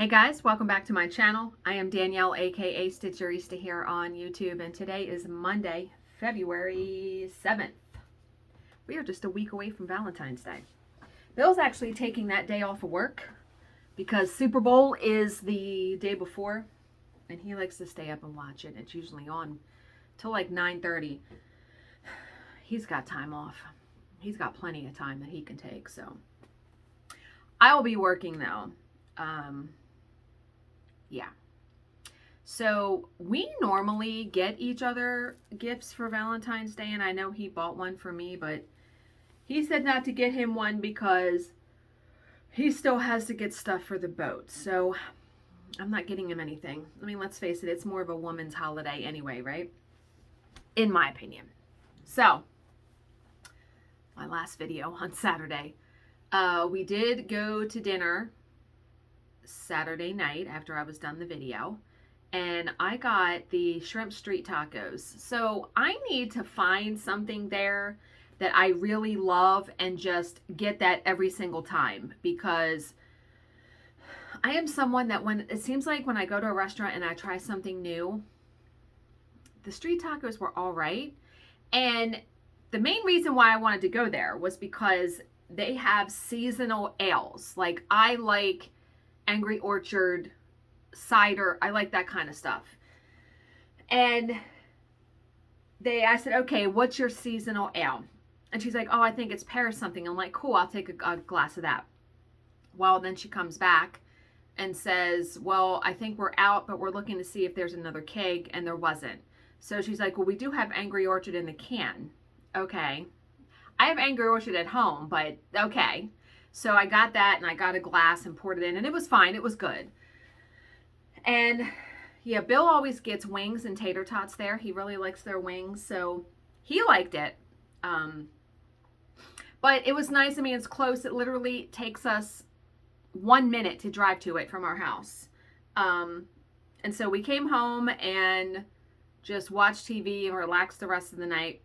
Hey guys, welcome back to my channel. I am Danielle, aka Stitcherista here on YouTube, and today is Monday, February 7th. We are just a week away from Valentine's Day. Bill's actually taking that day off of work because Super Bowl is the day before, and he likes to stay up and watch it. It's usually on till like 9:30. He's got time off. He's got plenty of time that he can take, so I will be working though. Yeah. So we normally get each other gifts for Valentine's Day, and I know he bought one for me, but he said not to get him one because he still has to get stuff for the boat. So I'm not getting him anything. I mean, let's face it, it's more of a woman's holiday anyway, right? In my opinion. So my last video on Saturday, we did go to dinner Saturday night after I was done the video, and I got the shrimp street tacos. So I need to find something there that I really love and just get that every single time, because I am someone that when it seems like when I go to a restaurant and I try something new, the street tacos were all right. And the main reason why I wanted to go there was because they have seasonal ales. Like I like Angry Orchard cider. I like that kind of stuff. And I said, okay, what's your seasonal ale? And she's like, oh, I think it's pear something. I'm like, cool, I'll take a glass of that. Well, then she comes back and says, well, I think we're out, but we're looking to see if there's another keg, and there wasn't. So she's like, well, we do have Angry Orchard in the can. Okay. I have Angry Orchard at home, but okay. So I got that, and I got a glass and poured it in, and it was fine. It was good. And yeah, Bill always gets wings and tater tots there. He really likes their wings, so he liked it. But it was nice. I mean, it's close. It literally takes us 1 minute to drive to it from our house. And so we came home and just watched TV and relaxed the rest of the night.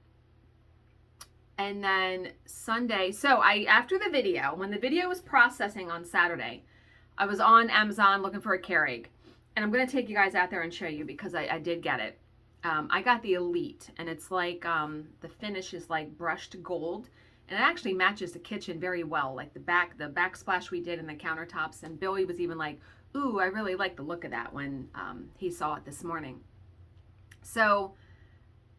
And then Sunday, so after the video, when the video was processing on Saturday, I was on Amazon looking for a Keurig. And I'm going to take you guys out there and show you because I did get it. I got the Elite, and it's like, the finish is like brushed gold. And it actually matches the kitchen very well. Like the backsplash we did in the countertops. And Billy was even like, ooh, I really like the look of that when he saw it this morning. So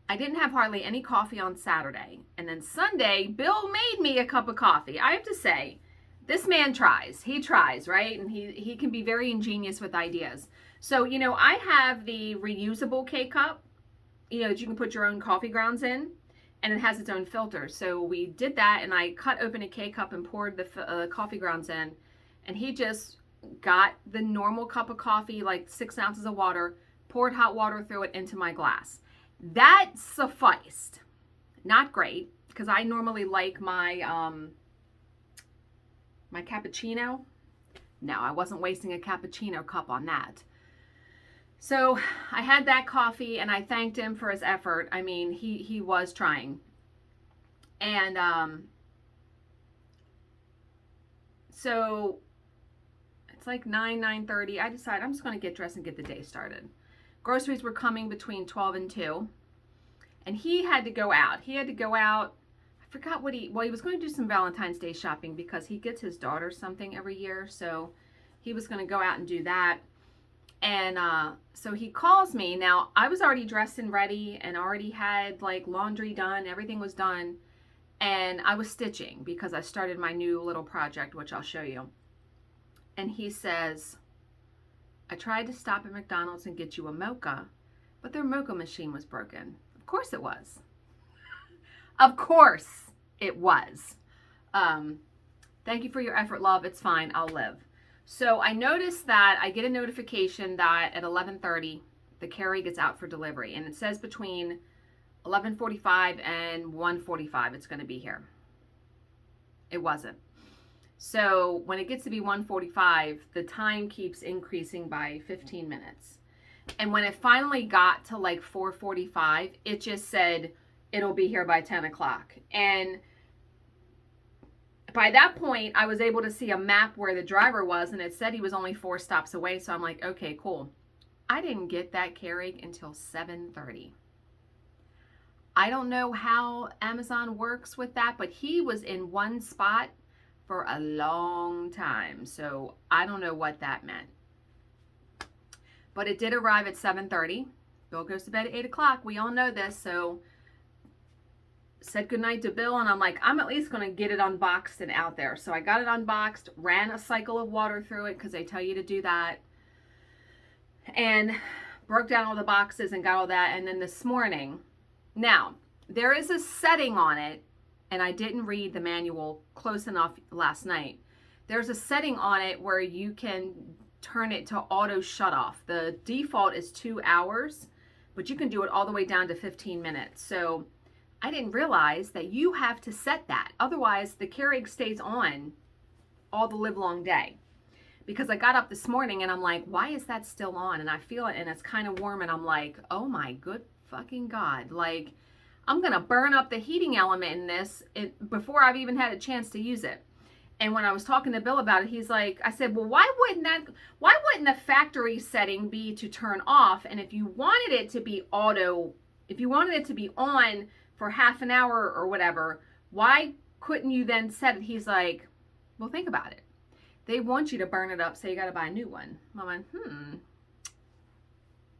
I didn't have hardly any coffee on Saturday. And then Sunday, Bill made me a cup of coffee. I have to say, this man tries. He tries, right? And he can be very ingenious with ideas. So, you know, I have the reusable K-Cup, you know, that you can put your own coffee grounds in. And it has its own filter. So we did that, and I cut open a K-Cup and poured the coffee grounds in. And he just got the normal cup of coffee, like 6 ounces of water, poured hot water through it into my glass. That sufficed. Not great, because I normally like my my cappuccino. No, I wasn't wasting a cappuccino cup on that. So I had that coffee, and I thanked him for his effort. I mean, he was trying. And so it's like 9:30. I decided I'm just going to get dressed and get the day started. Groceries were coming between 12 and 2. And he had to go out. He had to go out. I forgot what he was going to do some Valentine's Day shopping because he gets his daughter something every year. So he was going to go out and do that. And so he calls me. Now, I was already dressed and ready and already had like laundry done. Everything was done. And I was stitching because I started my new little project, which I'll show you. And he says, I tried to stop at McDonald's and get you a mocha, but their mocha machine was broken. Of course it was. Of course it was. Thank you for your effort, love. It's fine. I'll live. So I noticed that I get a notification that at 11:30, the Keurig is out for delivery. And it says between 11:45 and 1:45 it's going to be here. It wasn't. So when it gets to be 1:45, the time keeps increasing by 15 minutes. And when it finally got to like 4:45, it just said, it'll be here by 10 o'clock. And by that point, I was able to see a map where the driver was, and it said he was only 4 stops away. So I'm like, okay, cool. I didn't get that Keurig until 7:30. I don't know how Amazon works with that, but he was in one spot for a long time. So I don't know what that meant. But it did arrive at 7:30. Bill goes to bed at 8 o'clock. We all know this. So said goodnight to Bill, and I'm like, I'm at least going to get it unboxed and out there. So I got it unboxed, ran a cycle of water through it because they tell you to do that, and broke down all the boxes and got all that. And then this morning, now there is a setting on it, and I didn't read the manual close enough last night. There's a setting on it where you can turn it to auto shut off. The default is 2 hours, but you can do it all the way down to 15 minutes. So I didn't realize that you have to set that. Otherwise, the Keurig stays on all the live long day. Because I got up this morning and I'm like, why is that still on? And I feel it and it's kind of warm and I'm like, oh my good fucking God. Like, I'm going to burn up the heating element in this before I've even had a chance to use it. And when I was talking to Bill about it, he's like, I said, well, why wouldn't the factory setting be to turn off? And if you wanted it to be auto, if you wanted it to be on for half an hour or whatever, why couldn't you then set it? He's like, well, think about it. They want you to burn it up, so you got to buy a new one. I went,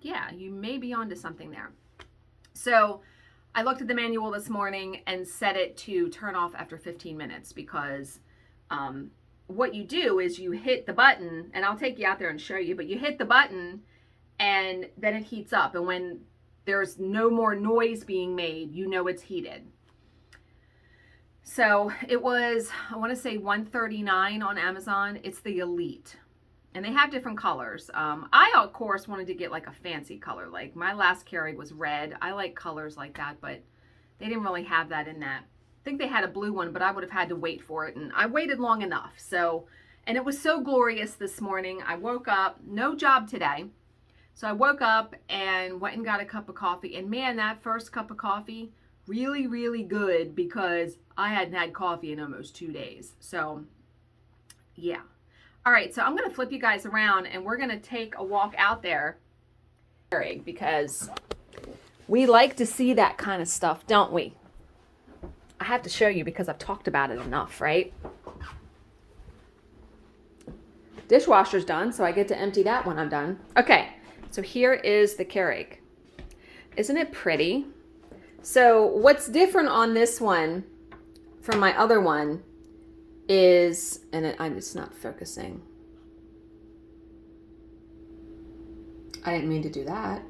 yeah, you may be onto something there. So I looked at the manual this morning and set it to turn off after 15 minutes because what you do is you hit the button, and I'll take you out there and show you, but you hit the button and then it heats up. And when there's no more noise being made, you know it's heated. So it was, I want to say $139 on Amazon. It's the Elite. And they have different colors. I, of course, wanted to get like a fancy color. Like my last Keurig was red. I like colors like that, but they didn't really have that in that. I think they had a blue one, but I would have had to wait for it. And I waited long enough. So, and it was so glorious this morning. I woke up, no job today. So I woke up and went and got a cup of coffee. And man, that first cup of coffee, really, really good because I hadn't had coffee in almost 2 days. So yeah. All right, so I'm going to flip you guys around and we're going to take a walk out there because we like to see that kind of stuff, don't we? I have to show you because I've talked about it enough, right? Dishwasher's done, so I get to empty that when I'm done. Okay, so here is the Keurig. Isn't it pretty? So what's different on this one from my other one is, and it's not focusing. I didn't mean to do that.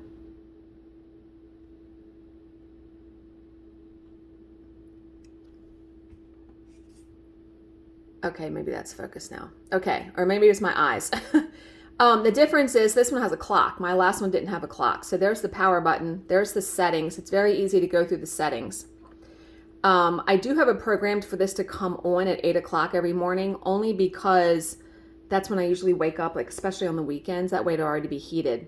Okay, maybe that's focused now. Okay, or maybe it's my eyes. The difference is this one has a clock. My last one didn't have a clock. So there's the power button. There's the settings. It's very easy to go through the settings. I do have it programmed for this to come on at 8 o'clock every morning, only because that's when I usually wake up, like especially on the weekends. That way it'll already be heated.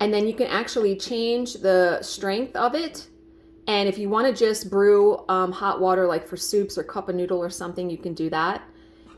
And then you can actually change the strength of it. And if you want to just brew hot water, like for soups or cup of noodle or something, you can do that.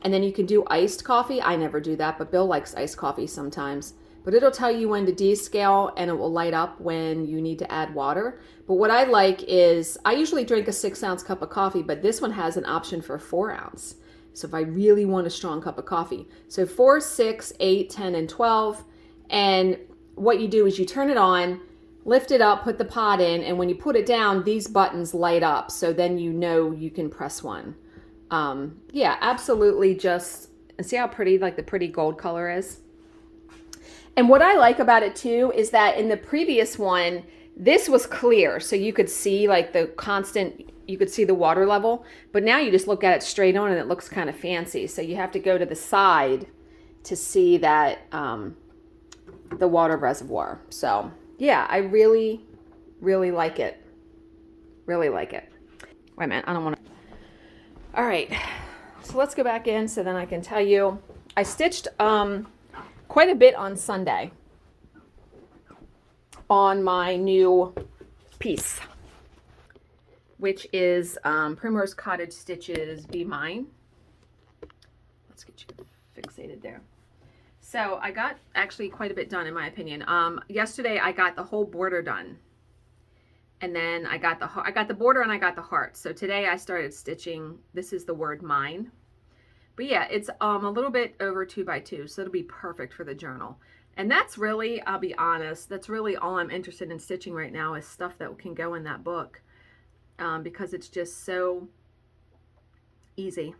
And then you can do iced coffee. I never do that, but Bill likes iced coffee sometimes. But it'll tell you when to descale and it will light up when you need to add water. But what I like is, I usually drink a 6-ounce cup of coffee, but this one has an option for a 4-ounce. So if I really want a strong cup of coffee. So 4, 6, 8, 10, and 12. And what you do is you turn it on, lift it up, put the pot in, and when you put it down, these buttons light up. So then you know you can press one. Yeah, absolutely. Just, and see how pretty, like the pretty gold color is? And what I like about it too is that in the previous one, this was clear. So you could see like the constant, you could see the water level, but now you just look at it straight on and it looks kind of fancy. So you have to go to the side to see that, the water reservoir. So yeah, I really, really like it. Really like it. Wait a minute, I don't want to. All right, so let's go back in so then I can tell you. I stitched quite a bit on Sunday on my new piece. which is Primrose Cottage Stitches Be Mine. Let's get you fixated there. So I got actually quite a bit done in my opinion. Yesterday I got the whole border done. And then I got the border and I got the heart. So today I started stitching, this is the word mine. But yeah, it's a little bit over 2x2, so it'll be perfect for the journal. And that's really, I'll be honest, that's really all I'm interested in stitching right now is stuff that can go in that book. Because it's just so easy,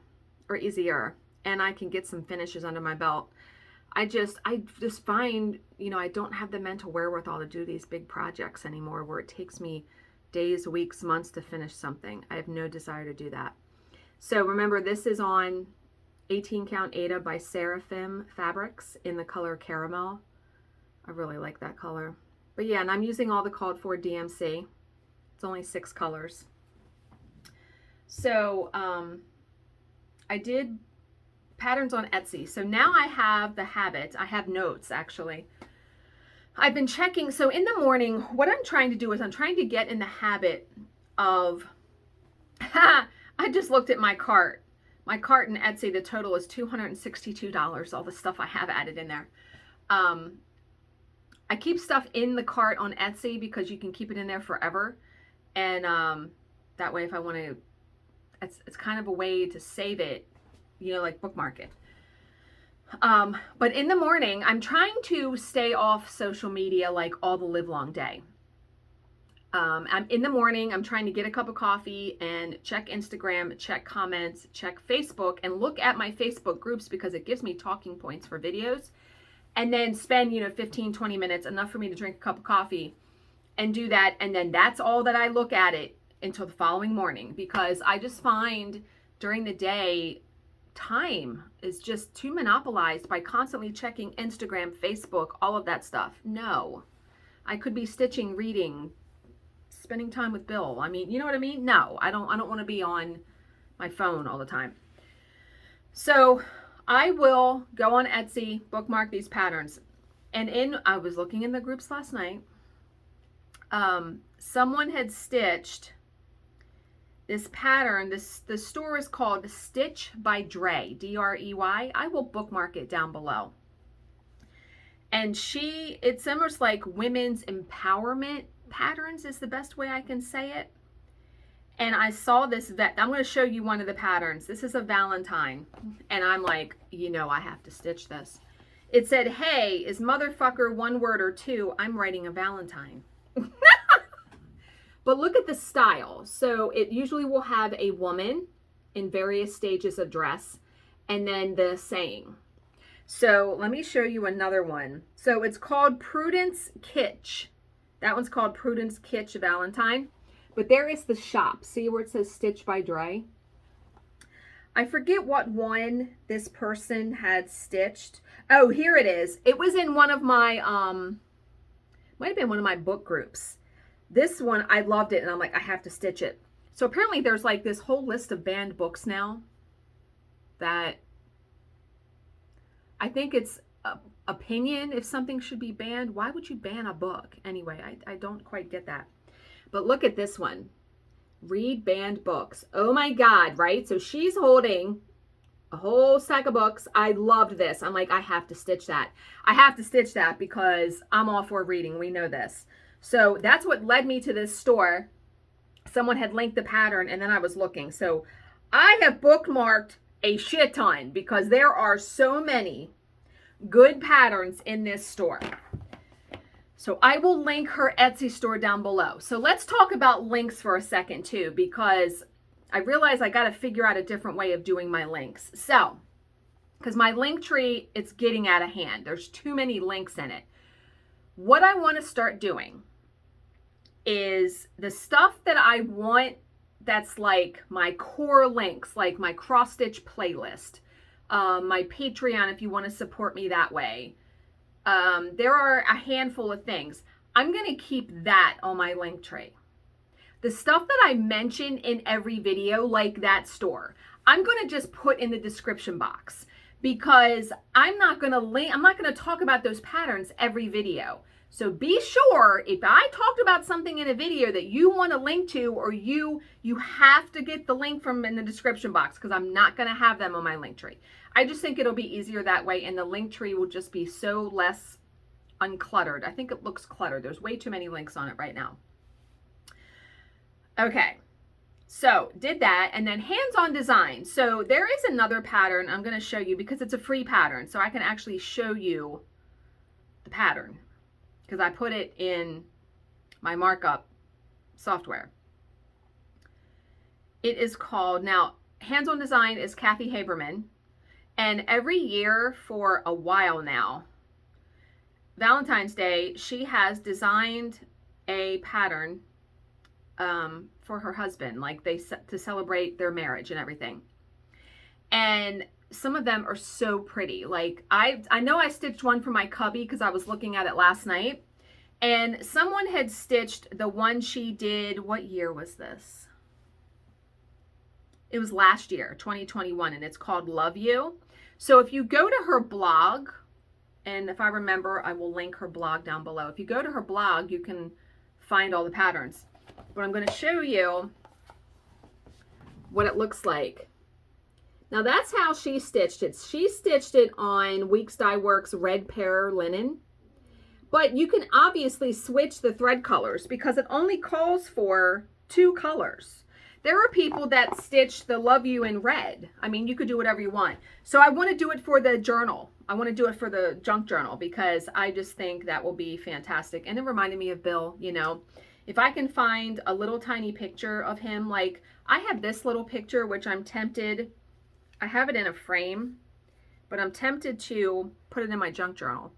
or easier. And I can get some finishes under my belt. I just find, you know, I don't have the mental wherewithal to do these big projects anymore where it takes me days, weeks, months to finish something. I have no desire to do that. So remember, this is on 18 count Aida by Seraphim Fabrics in the color Caramel. I really like that color. But yeah, and I'm using all the called for DMC. It's only 6 colors. So I did patterns on Etsy. So now I have the habit, I have notes actually. I've been checking, so in the morning, what I'm trying to do is I'm trying to get in the habit of, I just looked at my cart. My cart in Etsy, the total is $262, all the stuff I have added in there. I keep stuff in the cart on Etsy because you can keep it in there forever. And that way if I want to, it's kind of a way to save it, you know, like bookmark it. But in the morning, I'm trying to stay off social media like all the live long day. I'm in the morning, I'm trying to get a cup of coffee and check Instagram, check comments, check Facebook, and look at my Facebook groups because it gives me talking points for videos. And then spend, you know, 15, 20 minutes, enough for me to drink a cup of coffee and do that. And then that's all that I look at it until the following morning, because I just find during the day, time is just too monopolized by constantly checking Instagram, Facebook, all of that stuff. No, I could be stitching, reading, spending time with Bill. I mean, you know what I mean? No, I don't want to be on my phone all the time. So I will go on Etsy, bookmark these patterns. And I was looking in the groups last night. Someone had stitched this pattern. The store is called Stitch by Drey, D-R-E-Y. I will bookmark it down below. And it's almost like women's empowerment patterns is the best way I can say it. And I saw this, I'm going to show you one of the patterns. This is a Valentine. And I'm like, you know, I have to stitch this. It said, hey, is motherfucker one word or two? I'm writing a Valentine. But look at the style. So it usually will have a woman in various stages of dress and then the saying. So let me show you another one. So it's called Prudence Kitsch. That one's called Prudence Kitsch Valentine. But there is the shop. See where it says Stitch by Drey? I forget what one this person had stitched. Oh, here it is. It was in one of my, might have been one of my book groups. This one, I loved it, and I'm like, I have to stitch it. So apparently there's like this whole list of banned books now that I think it's opinion if something should be banned. Why would you ban a book? Anyway, I don't quite get that. But look at this one. Read banned books. Oh my God, right? So she's holding a whole stack of books. I loved this. I'm like, I have to stitch that. I have to stitch that because I'm all for reading. We know this. So that's what led me to this store. Someone had linked the pattern and then I was looking. So I have bookmarked a shit ton because there are so many good patterns in this store. So I will link her Etsy store down below. So let's talk about links for a second too, because I realize I got to figure out a different way of doing my links. So, because my link tree, it's getting out of hand. There's too many links in it. What I want to start doing is the stuff that I want that's like my core links, like my cross stitch playlist, my Patreon if you want to support me that way. There are a handful of things. I'm going to keep that on my link tree. The stuff that I mention in every video, like that store, I'm going to just put in the description box because I'm not going to talk about those patterns every video. So be sure, if I talked about something in a video that you want to link to, or you have to get the link from in the description box, because I'm not going to have them on my link tree. I just think it'll be easier that way, and the link tree will just be so less uncluttered. I think it looks cluttered. There's way too many links on it right now. Okay, so did that, and then hands-on design. So there is another pattern I'm going to show you because it's a free pattern, so I can actually show you the pattern because I put it in my markup software. It is called, now, hands-on design is Kathy Haberman, and every year for a while now, Valentine's Day, she has designed a pattern for her husband, like to celebrate their marriage and everything. And some of them are so pretty. Like I know I stitched one for my cubby because I was looking at it last night, and someone had stitched the one she did. What year was this? It was last year, 2021, and it's called Love You. So if you go to her blog, and if I remember, I will link her blog down below. If you go to her blog, you can find all the patterns. But I'm going to show you what it looks like. Now that's how she stitched it. She stitched it on Weeks Dye Works red pear linen. But you can obviously switch the thread colors because it only calls for 2 colors. There are people that stitch the Love You in red. I mean, you could do whatever you want. So I want to do it for the journal. I want to do it for the junk journal because I just think that will be fantastic. And it reminded me of Bill, you know. If I can find a little tiny picture of him, like I have this little picture, which I'm tempted, I have it in a frame, but I'm tempted to put it in my junk journal.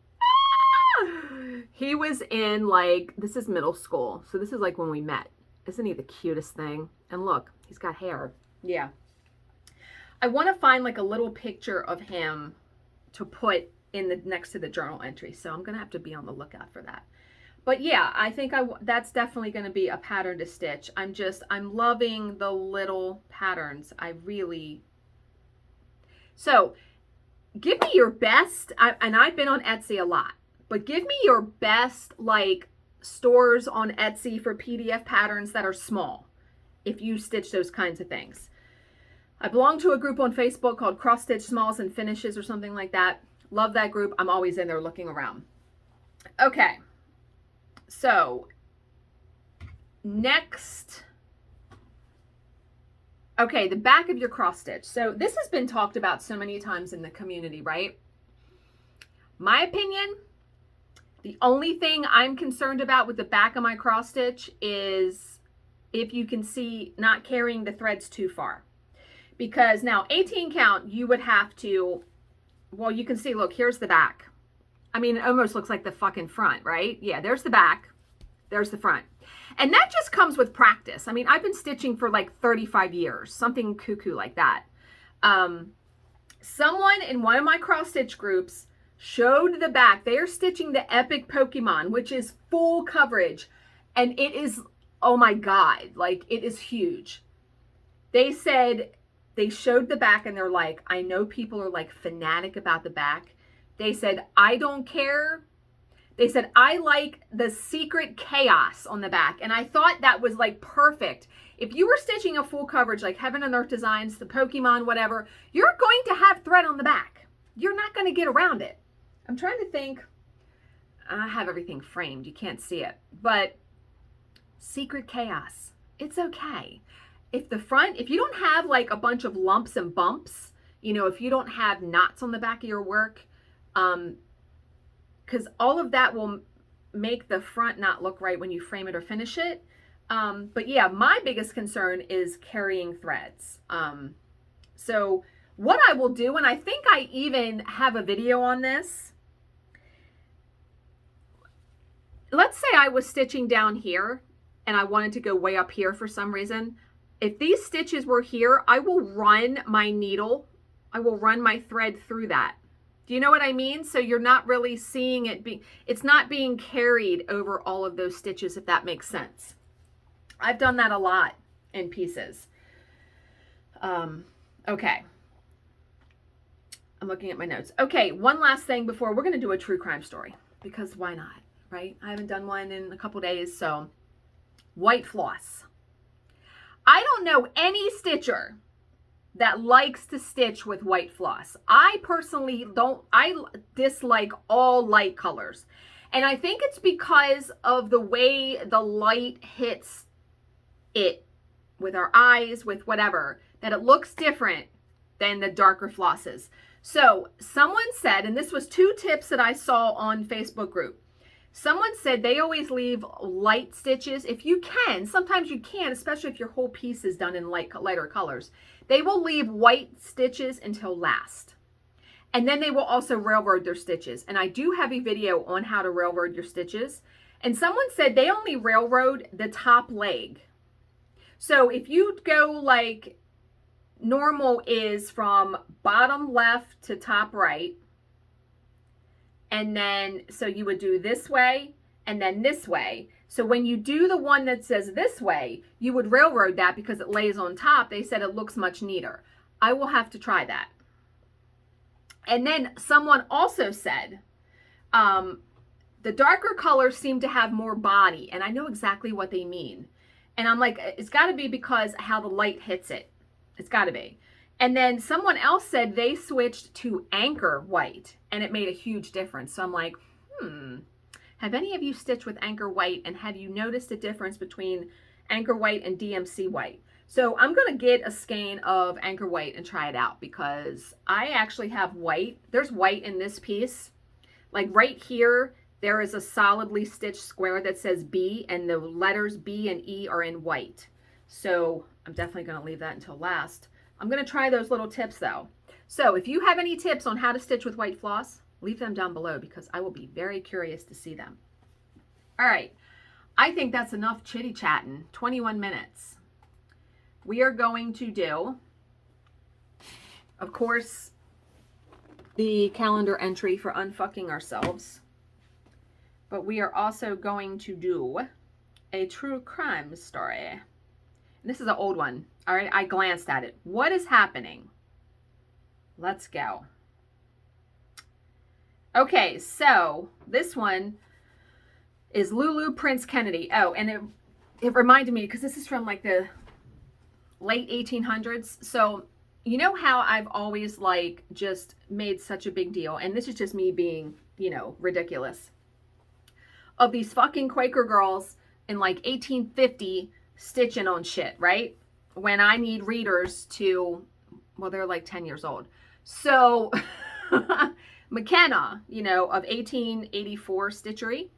He was in like, this is middle school. So this is like when we met. Isn't he the cutest thing? And look, he's got hair. Yeah. I want to find like a little picture of him to put in the next to the journal entry. So I'm going to have to be on the lookout for that. But yeah, I think that's definitely going to be a pattern to stitch. I'm loving the little patterns. So give me your best, and I've been on Etsy a lot, but give me your best like stores on Etsy for PDF patterns that are small, if you stitch those kinds of things. I belong to a group on Facebook called Cross Stitch Smalls and Finishes or something like that. Love that group. I'm always in there looking around. Okay. So next, okay, the back of your cross stitch. So this has been talked about so many times in the community, right? My opinion, the only thing I'm concerned about with the back of my cross stitch is if you can see not carrying the threads too far. Because now 18 count, you would have to, well, you can see, look, here's the back. I mean, it almost looks like the fucking front, right? Yeah, there's the back. There's the front. And that just comes with practice. I mean, I've been stitching for like 35 years, something cuckoo like that. Someone in one of my cross stitch groups showed the back. They are stitching the Epic Pokemon, which is full coverage. And it is, oh my God, like it is huge. They said, they showed the back and they're like, I know people are like fanatic about the back. They said, I don't care. They said, I like the secret chaos on the back. And I thought that was like perfect. If you were stitching a full coverage like Heaven and Earth Designs, the Pokemon, whatever, you're going to have thread on the back. You're not going to get around it. I'm trying to think. I have everything framed. You can't see it. But secret chaos. It's okay. If the front, if you don't have like a bunch of lumps and bumps, you know, if you don't have knots on the back of your work, because all of that will make the front not look right when you frame it or finish it. But yeah, my biggest concern is carrying threads. So what I will do, and I think I even have a video on this. Let's say I was stitching down here and I wanted to go way up here for some reason. If these stitches were here, I will run my needle, I will run my thread through that. Do you know what I mean? So you're not really seeing it it's not being carried over all of those stitches, if that makes sense. I've done that a lot in pieces. Okay. I'm looking at my notes. Okay, one last thing before we're going to do a true crime story, because why not, right? I haven't done one in a couple days. So white floss. I don't know any stitcher that likes to stitch with white floss. I personally don't. I dislike all light colors. And I think it's because of the way the light hits it with our eyes, with whatever, that it looks different than the darker flosses. So someone said, and this was 2 tips that I saw on Facebook group. Someone said they always leave light stitches. If you can, sometimes you can, especially if your whole piece is done in lighter colors. They will leave white stitches until last. And then they will also railroad their stitches. And I do have a video on how to railroad your stitches. And someone said they only railroad the top leg. So if you go like normal is from bottom left to top right, and then so you would do this way and then this way. So when you do the one that says this way, you would railroad that because it lays on top. They said it looks much neater. I will have to try that. And then someone also said the darker colors seem to have more body, and I know exactly what they mean. And I'm like, it's got to be because how the light hits it. It's got to be. And then someone else said they switched to anchor white, and it made a huge difference. So I'm like, have any of you stitched with anchor white, and have you noticed a difference between anchor white and DMC white? So I'm going to get a skein of anchor white and try it out, because I actually have white. There's white in this piece. Like right here, there is a solidly stitched square that says B, and the letters B and E are in white. So I'm definitely going to leave that until last. I'm going to try those little tips though. So if you have any tips on how to stitch with white floss, leave them down below, because I will be very curious to see them. All right. I think that's enough chitty chatting. 21 minutes. We are going to do, of course, the calendar entry for unfucking ourselves. But we are also going to do a true crime story. And this is an old one. All right, I glanced at it. What is happening? Let's go. Okay, so this one is Lulu Prince Kennedy. Oh, and it reminded me, because this is from like the late 1800s. So you know how I've always like just made such a big deal, and this is just me being, you know, ridiculous, of these fucking Quaker girls in like 1850 stitching on shit, right? When I need readers to, well, they're like 10 years old. So McKenna, you know, of 1884 Stitchery,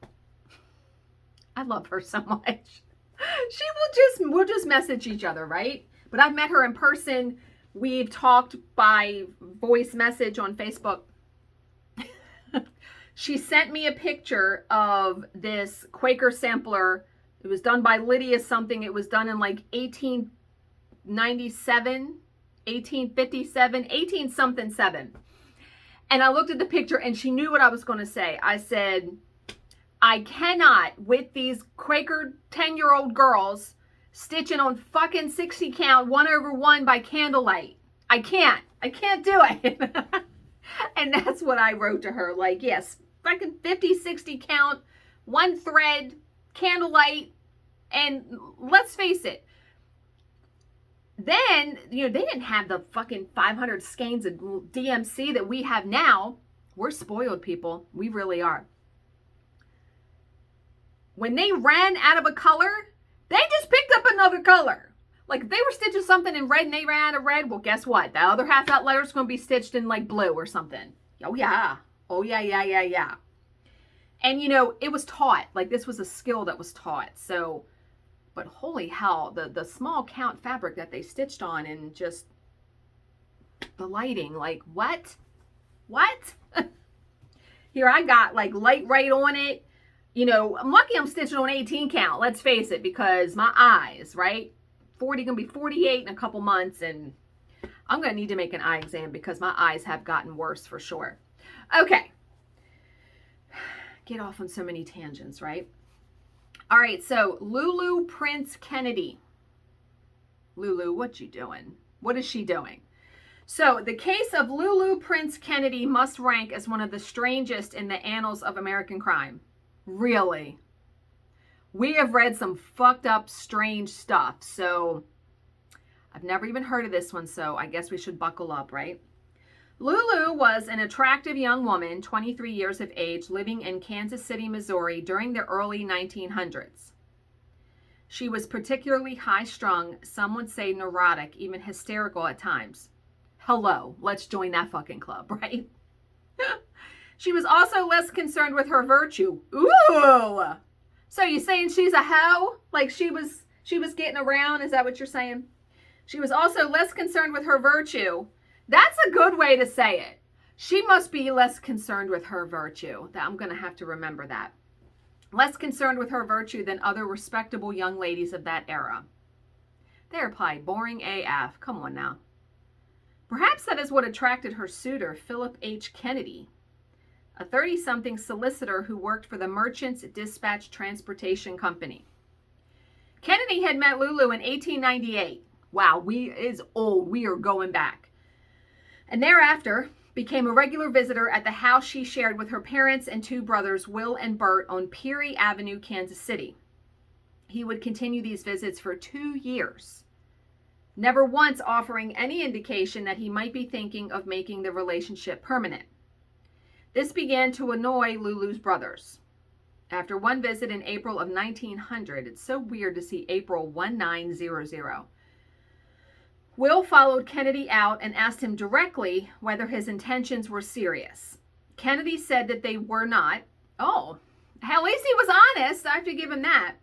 I love her so much. We'll just message each other, right? But I've met her in person. We've talked by voice message on Facebook. She sent me a picture of this Quaker sampler. It was done by Lydia something. It was done in like 1897, 1857, 18 something 7. And I looked at the picture and she knew what I was going to say. I said, I cannot, with these Quaker 10-year-old girls stitching on fucking 60 count 1/1 by candlelight. I can't do it. And that's what I wrote to her. Like, yes, fucking 50, 60 count, 1 thread, candlelight. And let's face it, then, you know, they didn't have the fucking 500 skeins of DMC that we have now. We're spoiled, people. We really are. When they ran out of a color, they just picked up another color. Like, if they were stitching something in red and they ran out of red, well, guess what? The other half of that letter is going to be stitched in, like, blue or something. Oh, yeah. Oh, yeah. And, you know, it was taught. Like, this was a skill that was taught. So, but holy hell, the small count fabric that they stitched on, and just the lighting. Like, what? Here I got, like, light right on it. You know, I'm lucky I'm stitching on 18 count. Let's face it, because my eyes, right? 40, gonna be 48 in a couple months, and I'm gonna need to make an eye exam because my eyes have gotten worse for sure. Okay. Get off on so many tangents, right? All right, so Lulu Prince Kennedy. Lulu, what you doing? What is she doing? So the case of Lulu Prince Kennedy must rank as one of the strangest in the annals of American crime. Really. We have read some fucked up, strange stuff. So I've never even heard of this one, so I guess we should buckle up, right? Lulu was an attractive young woman, 23 years of age, living in Kansas City, Missouri during the early 1900s. She was particularly high-strung, some would say neurotic, even hysterical at times. Hello, let's join that fucking club, right? She was also less concerned with her virtue. Ooh! So you saying she's a hoe? Like she was getting around? Is that what you're saying? She was also less concerned with her virtue. That's a good way to say it. She must be less concerned with her virtue. I'm going to have to remember that. Less concerned with her virtue than other respectable young ladies of that era. They replied, boring AF. Come on now. Perhaps that is what attracted her suitor, Philip H. Kennedy, a 30-something solicitor who worked for the Merchants Dispatch Transportation Company. Kennedy had met Lulu in 1898. Wow, is old. We are going back. And thereafter became a regular visitor at the house she shared with her parents and two brothers, Will and Bert, on Peary Avenue, Kansas City. He would continue these visits for 2 years, never once offering any indication that he might be thinking of making the relationship permanent. This began to annoy Lulu's brothers. After one visit in April of 1900, it's so weird to see April 1900, Will followed Kennedy out and asked him directly whether his intentions were serious. Kennedy said that they were not. Oh, at least he was honest. I have to give him that.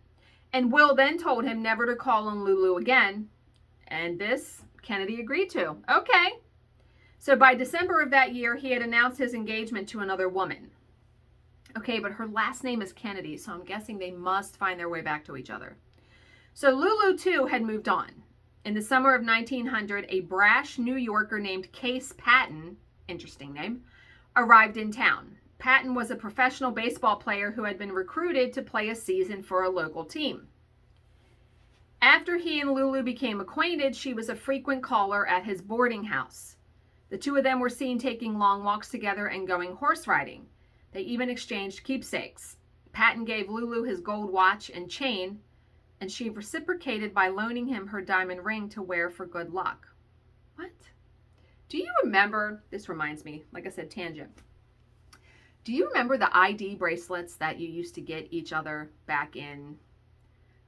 And Will then told him never to call on Lulu again. And this Kennedy agreed to. Okay. So by December of that year, he had announced his engagement to another woman. Okay, but her last name is Kennedy, so I'm guessing they must find their way back to each other. So Lulu, too, had moved on. In the summer of 1900, a brash New Yorker named Case Patton, interesting name, arrived in town. Patton was a professional baseball player who had been recruited to play a season for a local team. After he and Lulu became acquainted, she was a frequent caller at his boarding house. The two of them were seen taking long walks together and going horse riding. They even exchanged keepsakes. Patton gave Lulu his gold watch and chain, and she reciprocated by loaning him her diamond ring to wear for good luck. What? Do you remember, this reminds me, like I said, tangent. Do you remember the ID bracelets that you used to get each other back in?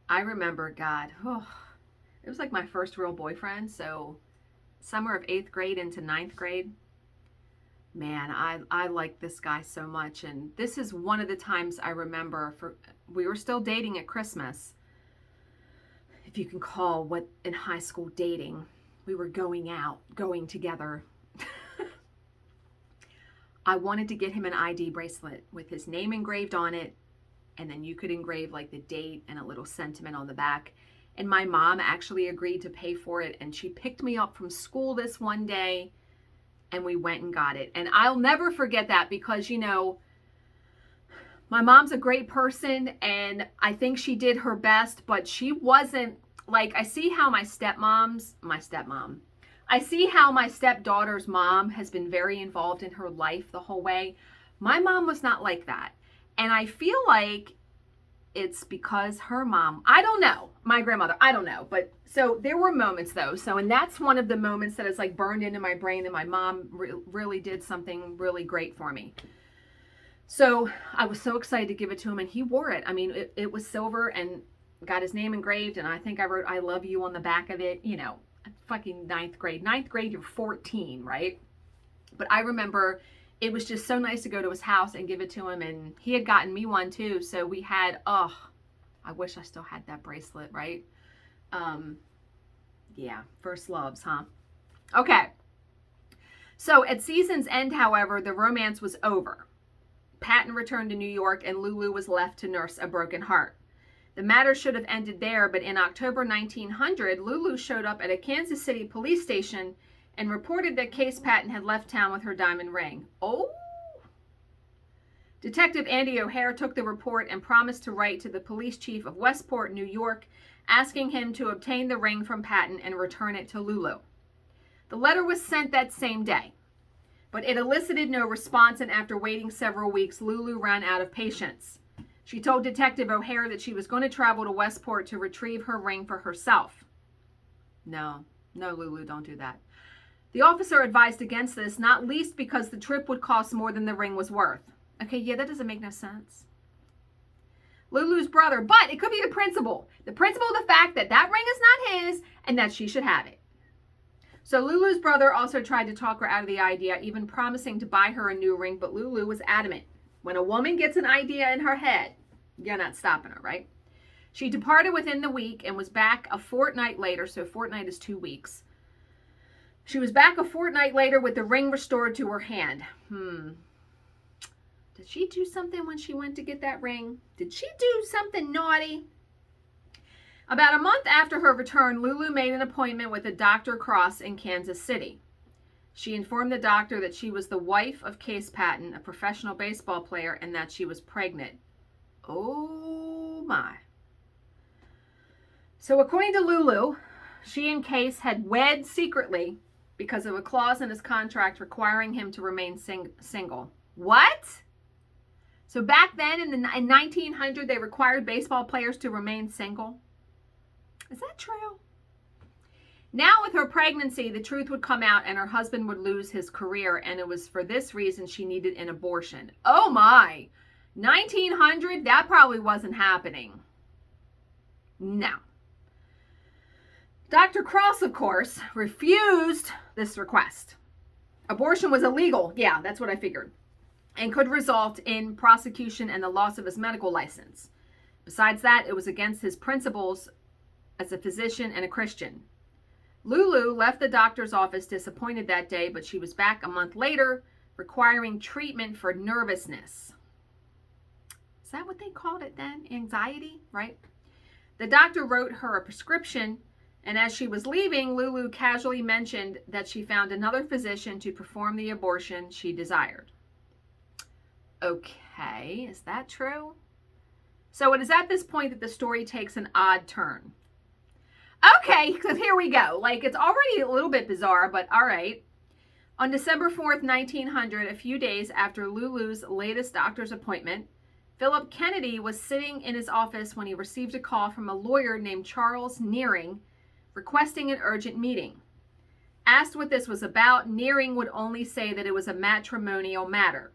I remember, God, it was like my first real boyfriend, so summer of 8th grade into 9th grade. Man, I liked this guy so much, and this is one of the times I remember we were still dating at Christmas. If you can call what in high school dating, we were going out, going together. I wanted to get him an ID bracelet with his name engraved on it, and then you could engrave like the date and a little sentiment on the back. And my mom actually agreed to pay for it, and she picked me up from school this one day, and we went and got it. And I'll never forget that because, you know, my mom's a great person, and I think she did her best, but she wasn't, like, I see how I see how my stepdaughter's mom has been very involved in her life the whole way. My mom was not like that. And I feel like it's because her mom, I don't know, my grandmother, I don't know. But so there were moments though. So, and that's one of the moments that is like burned into my brain that my mom really did something really great for me. So I was so excited to give it to him, and he wore it. I mean, it was silver and got his name engraved, and I think I wrote "I love you" on the back of it. You know, fucking 9th grade. 9th grade, you're 14, right? But I remember it was just so nice to go to his house and give it to him, and he had gotten me one too. So we had, I wish I still had that bracelet, right? Yeah, first loves, huh? Okay. So at season's end, however, the romance was over. Patton returned to New York, and Lulu was left to nurse a broken heart. The matter should have ended there, but in October 1900, Lulu showed up at a Kansas City police station and reported that Case Patton had left town with her diamond ring. Oh! Detective Andy O'Hare took the report and promised to write to the police chief of Westport, New York, asking him to obtain the ring from Patton and return it to Lulu. The letter was sent that same day, but it elicited no response, and after waiting several weeks, Lulu ran out of patience. She told Detective O'Hare that she was going to travel to Westport to retrieve her ring for herself. No, Lulu, don't do that. The officer advised against this, not least because the trip would cost more than the ring was worth. Okay, yeah, that doesn't make no sense. Lulu's brother, but it could be the principal. The principal of the fact that that ring is not his and that she should have it. So Lulu's brother also tried to talk her out of the idea, even promising to buy her a new ring, but Lulu was adamant. When a woman gets an idea in her head, you're not stopping her, right? She departed within the week and was back a fortnight later, so a fortnight is 2 weeks. She was back a fortnight later with the ring restored to her hand. Did she do something when she went to get that ring? Did she do something naughty? About a month after her return, Lulu made an appointment with a Dr. Cross in Kansas City. She informed the doctor that she was the wife of Case Patton, a professional baseball player, and that she was pregnant. Oh my. So according to Lulu, she and Case had wed secretly because of a clause in his contract requiring him to remain single. What? So back then in 1900, they required baseball players to remain single? Is that true? Now with her pregnancy, the truth would come out and her husband would lose his career, and it was for this reason she needed an abortion. Oh my! 1900? That probably wasn't happening. No. Dr. Cross, of course, refused this request. Abortion was illegal. Yeah, that's what I figured. And could result in prosecution and the loss of his medical license. Besides that, it was against his principles as a physician and a Christian. Lulu left the doctor's office disappointed that day, but she was back a month later requiring treatment for nervousness. Is that what they called it then? Anxiety, right? The doctor wrote her a prescription, and as she was leaving, Lulu casually mentioned that she found another physician to perform the abortion she desired. Okay, is that true? So it is at this point that the story takes an odd turn. Okay, so here we go. Like, it's already a little bit bizarre, but all right. On December 4th, 1900, a few days after Lulu's latest doctor's appointment, Philip Kennedy was sitting in his office when he received a call from a lawyer named Charles Nearing requesting an urgent meeting. Asked what this was about, Nearing would only say that it was a matrimonial matter.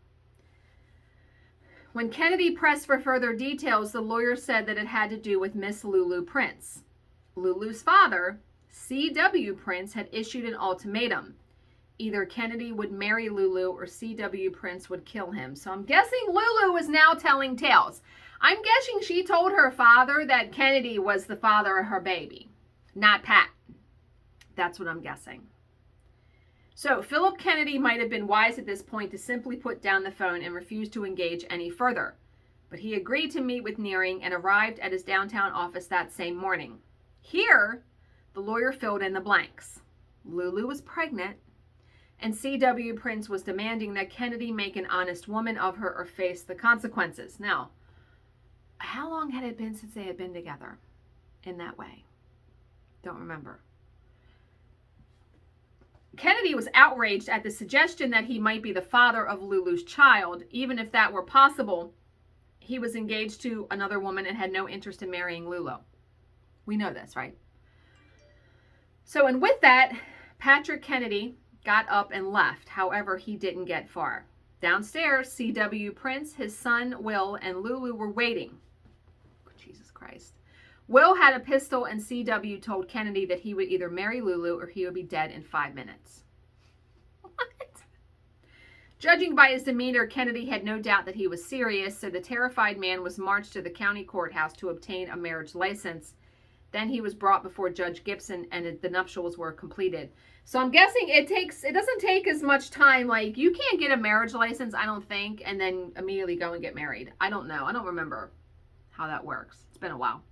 When Kennedy pressed for further details, the lawyer said that it had to do with Miss Lulu Prince. Lulu's father, C.W. Prince, had issued an ultimatum. Either Kennedy would marry Lulu or C.W. Prince would kill him. So I'm guessing Lulu is now telling tales. I'm guessing she told her father that Kennedy was the father of her baby, not Pat. That's what I'm guessing. So Philip Kennedy might have been wise at this point to simply put down the phone and refuse to engage any further. But he agreed to meet with Nearing and arrived at his downtown office that same morning. Here, the lawyer filled in the blanks. Lulu was pregnant, and C.W. Prince was demanding that Kennedy make an honest woman of her or face the consequences. Now, how long had it been since they had been together in that way? Don't remember. Kennedy was outraged at the suggestion that he might be the father of Lulu's child. Even if that were possible, he was engaged to another woman and had no interest in marrying Lulu. We know this, right? So, and with that, Patrick Kennedy got up and left. However, he didn't get far. Downstairs, C.W. Prince, his son, Will, and Lulu were waiting. Jesus Christ. Will had a pistol, and C.W. told Kennedy that he would either marry Lulu or he would be dead in 5 minutes. What? Judging by his demeanor, Kennedy had no doubt that he was serious, so the terrified man was marched to the county courthouse to obtain a marriage license. Then he was brought before Judge Gibson, and the nuptials were completed. So I'm guessing it doesn't take as much time. Like, you can't get a marriage license, I don't think, and then immediately go and get married. I don't know. I don't remember how that works. It's been a while.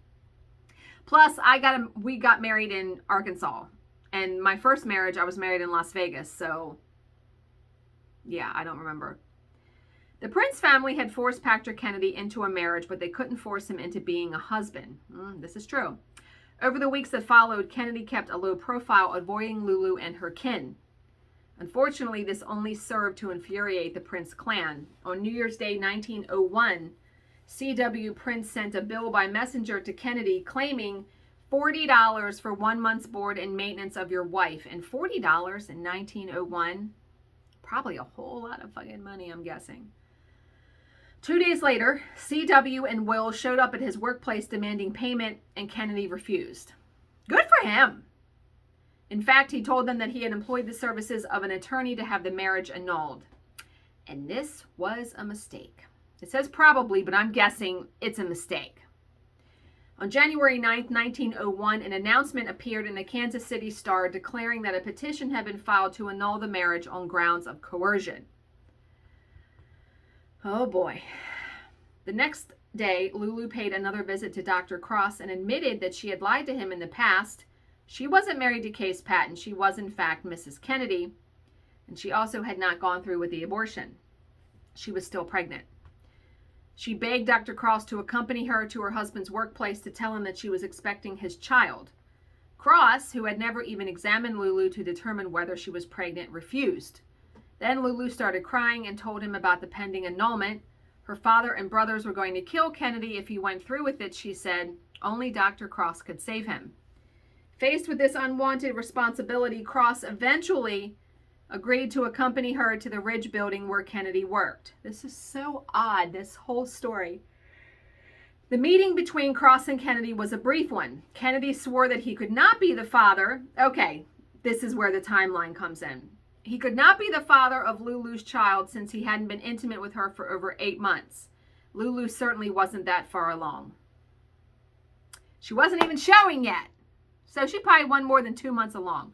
Plus, we got married in Arkansas, and my first marriage, I was married in Las Vegas. So, yeah, I don't remember. The Prince family had forced Patrick Kennedy into a marriage, but they couldn't force him into being a husband. This is true. Over the weeks that followed, Kennedy kept a low profile, avoiding Lulu and her kin. Unfortunately, this only served to infuriate the Prince clan. On New Year's Day 1901, C.W. Prince sent a bill by messenger to Kennedy claiming $40 for 1 month's board and maintenance of your wife. And $40 in 1901, probably a whole lot of fucking money, I'm guessing. 2 days later, C.W. and Will showed up at his workplace demanding payment, and Kennedy refused. Good for him. In fact, he told them that he had employed the services of an attorney to have the marriage annulled. And this was a mistake. It says probably, but I'm guessing it's a mistake. On January 9th, 1901, an announcement appeared in the Kansas City Star declaring that a petition had been filed to annul the marriage on grounds of coercion. Oh boy. The next day, Lulu paid another visit to Dr. Cross and admitted that she had lied to him in the past. She wasn't married to Case Patton. She was, in fact, Mrs. Kennedy, and she also had not gone through with the abortion. She was still pregnant. She begged Dr. Cross to accompany her to her husband's workplace to tell him that she was expecting his child. Cross, who had never even examined Lulu to determine whether she was pregnant, refused. Then Lulu started crying and told him about the pending annulment. Her father and brothers were going to kill Kennedy if he went through with it, she said. Only Dr. Cross could save him. Faced with this unwanted responsibility, Cross eventually agreed to accompany her to the Ridge building where Kennedy worked. This is so odd, this whole story. The meeting between Cross and Kennedy was a brief one. Kennedy swore that he could not be the father. Okay, this is where the timeline comes in. He could not be the father of Lulu's child since he hadn't been intimate with her for over 8 months. Lulu certainly wasn't that far along. She wasn't even showing yet. So she probably wasn't more than 2 months along.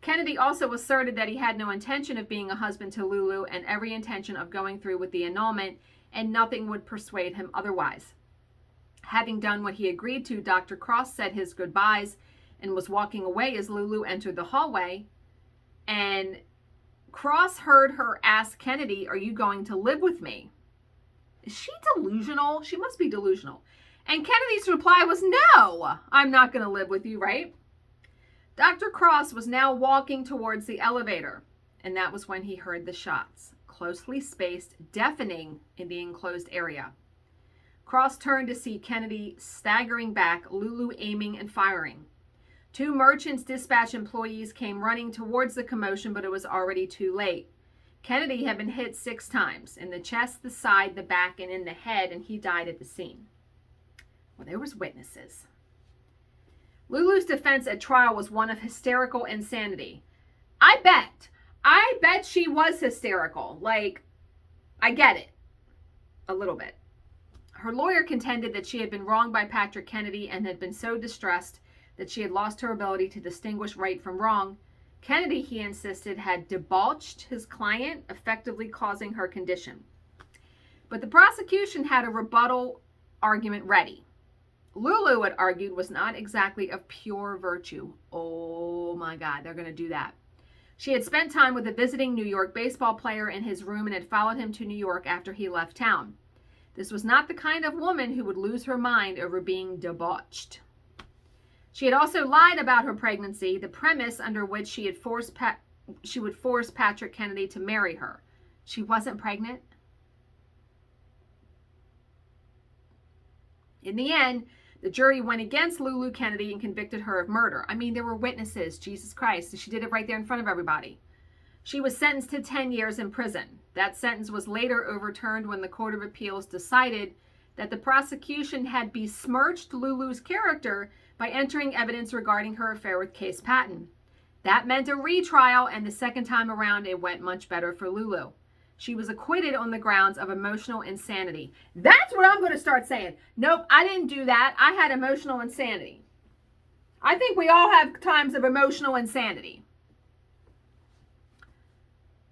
Kennedy also asserted that he had no intention of being a husband to Lulu and every intention of going through with the annulment, and nothing would persuade him otherwise. Having done what he agreed to, Dr. Cross said his goodbyes and was walking away as Lulu entered the hallway. And Cross heard her ask Kennedy, "Are you going to live with me?" Is she delusional? She must be delusional. And Kennedy's reply was, "No, I'm not going to live with you," right? Dr. Cross was now walking towards the elevator, and that was when he heard the shots, closely spaced, deafening in the enclosed area. Cross turned to see Kennedy staggering back, Lulu aiming and firing. 2 Merchants Dispatch employees came running towards the commotion, but it was already too late. Kennedy had been hit 6 times, in the chest, the side, the back, and in the head, and he died at the scene. Well, there was witnesses. Lulu's defense at trial was one of hysterical insanity. I bet she was hysterical. Like, I get it. A little bit. Her lawyer contended that she had been wronged by Patrick Kennedy and had been so distressed that she had lost her ability to distinguish right from wrong. Kennedy, he insisted, had debauched his client, effectively causing her condition. But the prosecution had a rebuttal argument ready. Lulu had argued was not exactly of pure virtue. Oh my God, they're going to do that. She had spent time with a visiting New York baseball player in his room and had followed him to New York after he left town. This was not the kind of woman who would lose her mind over being debauched. She had also lied about her pregnancy, the premise under which she would force Patrick Kennedy to marry her. She wasn't pregnant. In the end, the jury went against Lulu Kennedy and convicted her of murder. I mean, there were witnesses, Jesus Christ. She did it right there in front of everybody. She was sentenced to 10 years in prison. That sentence was later overturned when the Court of Appeals decided that the prosecution had besmirched Lulu's character by entering evidence regarding her affair with Case Patton. That meant a retrial, and the second time around, it went much better for Lulu. She was acquitted on the grounds of emotional insanity. That's what I'm going to start saying. Nope, I didn't do that. I had emotional insanity. I think we all have times of emotional insanity.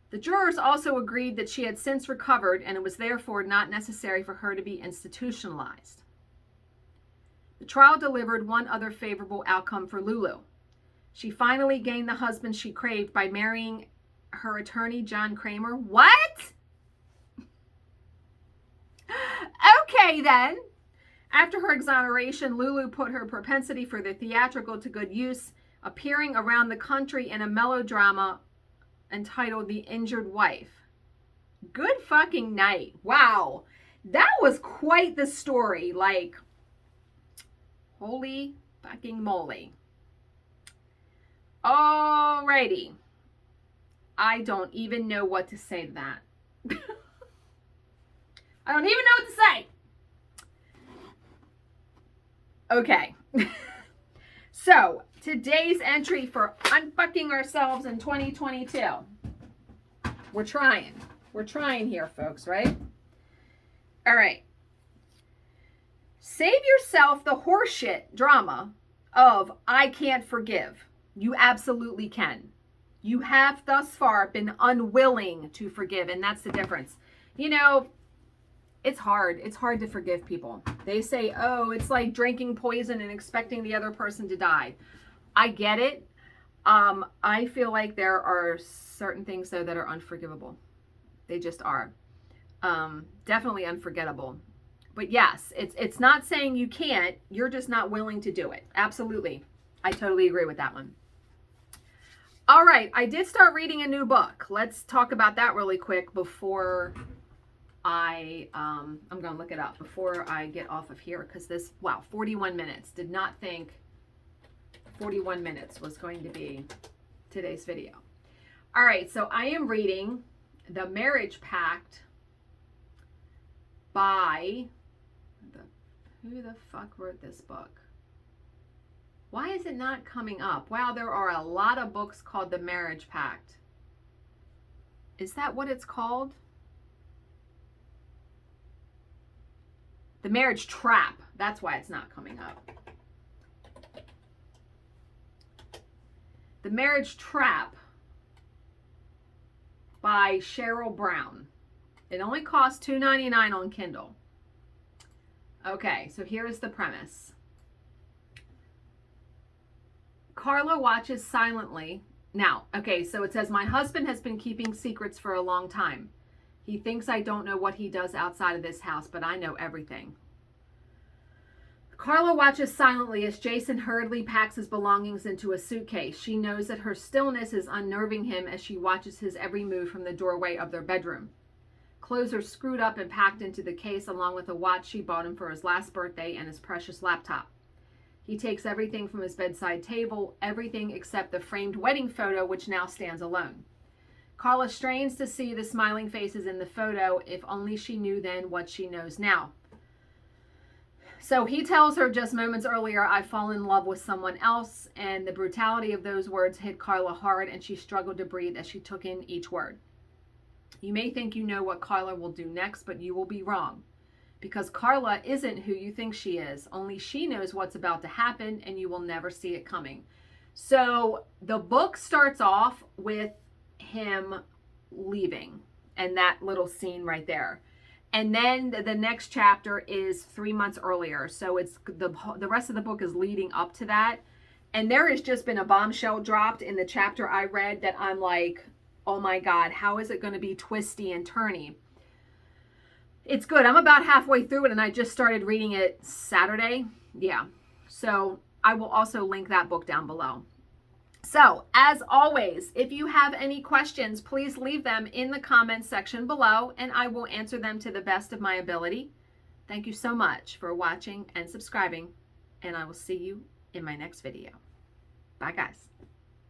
The jurors also agreed that she had since recovered and it was therefore not necessary for her to be institutionalized. The trial delivered one other favorable outcome for Lulu. She finally gained the husband she craved by marrying her attorney, John Kramer. What? Okay, then. After her exoneration, Lulu put her propensity for the theatrical to good use, appearing around the country in a melodrama entitled The Injured Wife. Good fucking night. Wow. That was quite the story. Like, holy fucking moly. Alrighty. I don't even know what to say to that. I don't even know what to say. Okay. So, today's entry for unfucking ourselves in 2022. We're trying. We're trying here, folks, right? All right. Save yourself the horseshit drama of I can't forgive. You absolutely can. You have thus far been unwilling to forgive, and that's the difference. You know, it's hard. It's hard to forgive people. They say, oh, it's like drinking poison and expecting the other person to die. I get it. I feel like there are certain things, though, that are unforgivable. They just are. Definitely unforgettable. But yes, it's not saying you can't. You're just not willing to do it. Absolutely. I totally agree with that one. All right. I did start reading a new book. Let's talk about that really quick before I'm going to look it up before I get off of here, because this, wow, 41 minutes. Did not think 41 minutes was going to be today's video. All right, so I am reading The Marriage Pact by, who the fuck wrote this book? Why is it not coming up? Wow, there are a lot of books called The Marriage Pact. Is that what it's called? The Marriage Trap. That's why it's not coming up. The Marriage Trap by Cheryl Brown. It only costs $2.99 on Kindle. Okay, so here is the premise. Carla watches silently. Now, okay, so it says, my husband has been keeping secrets for a long time. He thinks I don't know what he does outside of this house, but I know everything. Carla watches silently as Jason hurriedly packs his belongings into a suitcase. She knows that her stillness is unnerving him as she watches his every move from the doorway of their bedroom. Clothes are screwed up and packed into the case, along with a watch she bought him for his last birthday and his precious laptop. He takes everything from his bedside table, everything except the framed wedding photo, which now stands alone. Carla strains to see the smiling faces in the photo, if only she knew then what she knows now. So he tells her just moments earlier, I've fallen in love with someone else, and the brutality of those words hit Carla hard, and she struggled to breathe as she took in each word. You may think you know what Carla will do next, but you will be wrong, because Carla isn't who you think she is. Only she knows what's about to happen, and you will never see it coming. So the book starts off with him leaving, and that little scene right there. And then the next chapter is 3 months earlier. So it's the rest of the book is leading up to that. And there has just been a bombshell dropped in the chapter I read that I'm like, oh my God, how is it going to be twisty and turny? It's good. I'm about halfway through it, and I just started reading it Saturday. Yeah. So I will also link that book down below. So, as always, if you have any questions, please leave them in the comments section below, and I will answer them to the best of my ability. Thank you so much for watching and subscribing, and I will see you in my next video. Bye, guys.